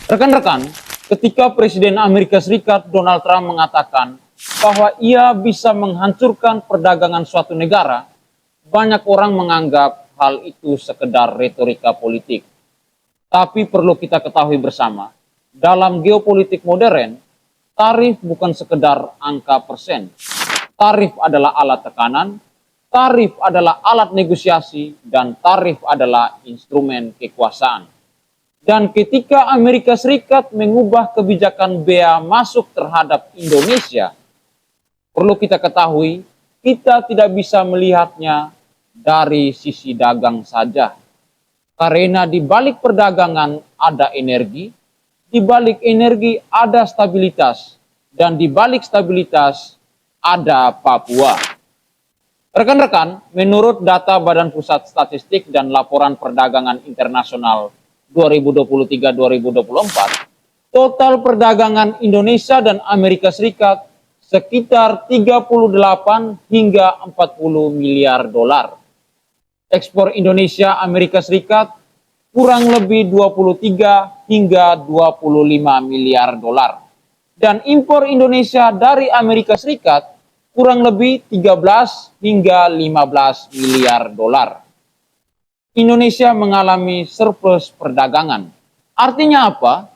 Rekan-rekan, ketika Presiden Amerika Serikat Donald Trump mengatakan bahwa ia bisa menghancurkan perdagangan suatu negara, banyak orang menganggap hal itu sekedar retorika politik. Tapi perlu kita ketahui bersama, dalam geopolitik modern, tarif bukan sekedar angka persen. Tarif adalah alat tekanan, tarif adalah alat negosiasi, dan tarif adalah instrumen kekuasaan. Dan ketika Amerika Serikat mengubah kebijakan bea masuk terhadap Indonesia, perlu kita ketahui, kita tidak bisa melihatnya dari sisi dagang saja. Karena di balik perdagangan ada energi, di balik energi ada stabilitas, dan di balik stabilitas ada Papua. Rekan-rekan, menurut data Badan Pusat Statistik dan Laporan Perdagangan Internasional 2023-2024, total perdagangan Indonesia dan Amerika Serikat sekitar 38 hingga 40 miliar dolar. Ekspor Indonesia Amerika Serikat kurang lebih 23 hingga 25 miliar dolar. Dan impor Indonesia dari Amerika Serikat kurang lebih 13 hingga 15 miliar dolar. Indonesia mengalami surplus perdagangan. Artinya apa?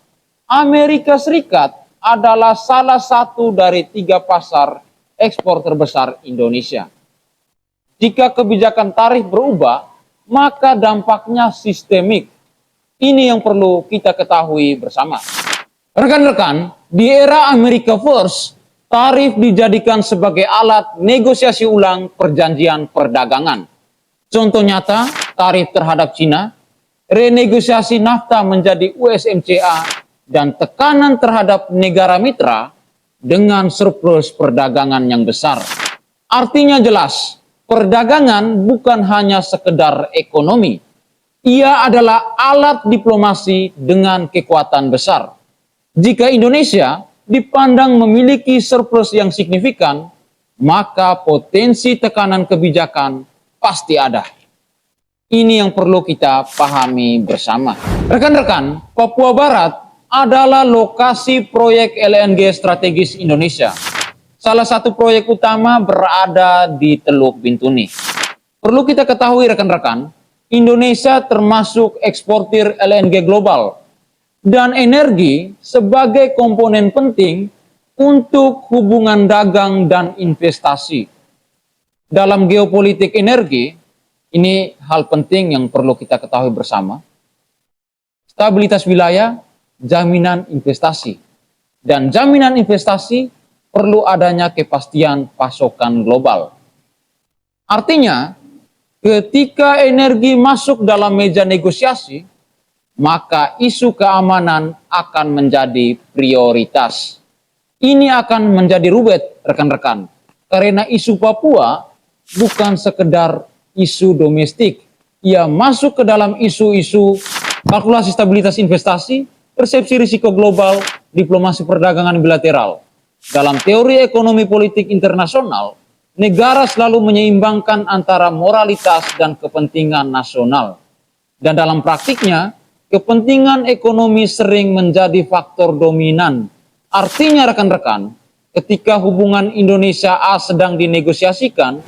Amerika Serikat adalah salah satu dari 3 pasar ekspor terbesar Indonesia. Jika kebijakan tarif berubah, maka dampaknya sistemik. Ini yang perlu kita ketahui bersama. Rekan-rekan, di era America First, tarif dijadikan sebagai alat negosiasi ulang perjanjian perdagangan. Contoh nyata, tarif terhadap Cina, renegosiasi NAFTA menjadi USMCA, dan tekanan terhadap negara mitra dengan surplus perdagangan yang besar. Artinya jelas, perdagangan bukan hanya sekedar ekonomi. Ia adalah alat diplomasi dengan kekuatan besar. Jika Indonesia dipandang memiliki surplus yang signifikan, maka potensi tekanan kebijakan pasti ada. Ini yang perlu kita pahami bersama. Rekan-rekan, Papua Barat adalah lokasi proyek LNG strategis Indonesia. Salah satu proyek utama berada di Teluk Bintuni. Perlu kita ketahui rekan-rekan, Indonesia termasuk eksportir LNG global. Dan energi sebagai komponen penting untuk hubungan dagang dan investasi. Dalam geopolitik energi, ini hal penting yang perlu kita ketahui bersama. Stabilitas wilayah, jaminan investasi. Dan jaminan investasi perlu adanya kepastian pasokan global. Artinya, ketika energi masuk dalam meja negosiasi, maka isu keamanan akan menjadi prioritas. Ini akan menjadi rubet, rekan-rekan. Karena isu Papua bukan sekedar isu domestik. Ia masuk ke dalam isu-isu kalkulasi stabilitas investasi, persepsi risiko global, diplomasi perdagangan bilateral. Dalam teori ekonomi politik internasional, negara selalu menyeimbangkan antara moralitas dan kepentingan nasional. Dan dalam praktiknya, kepentingan ekonomi sering menjadi faktor dominan. Artinya rekan-rekan, ketika hubungan Indonesia-A sedang dinegosiasikan,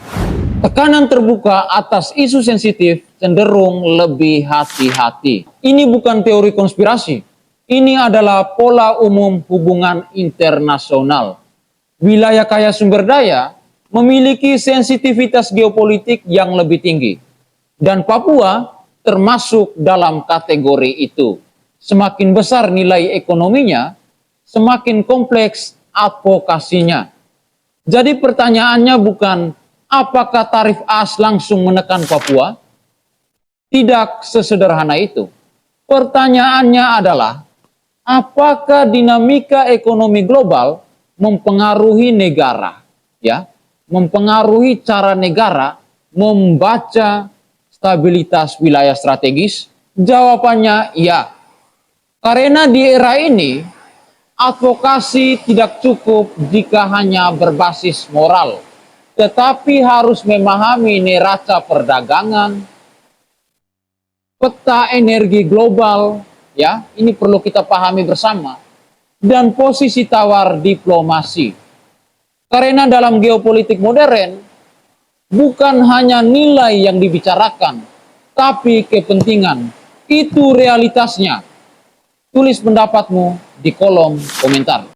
tekanan terbuka atas isu sensitif cenderung lebih hati-hati. Ini bukan teori konspirasi. Ini adalah pola umum hubungan internasional. Wilayah kaya sumber daya memiliki sensitivitas geopolitik yang lebih tinggi. Dan Papua termasuk dalam kategori itu. Semakin besar nilai ekonominya, semakin kompleks advokasinya. Jadi pertanyaannya bukan apakah tarif AS langsung menekan Papua? Tidak sesederhana itu. Pertanyaannya adalah, apakah dinamika ekonomi global mempengaruhi negara? Ya, mempengaruhi cara negara membaca stabilitas wilayah strategis? Jawabannya iya. Karena di era ini, advokasi tidak cukup jika hanya berbasis moral, tetapi harus memahami neraca perdagangan, peta energi global, ya, ini perlu kita pahami bersama, dan posisi tawar diplomasi. Karena dalam geopolitik modern, bukan hanya nilai yang dibicarakan, tapi kepentingan. Itu realitasnya. Tulis pendapatmu di kolom komentar.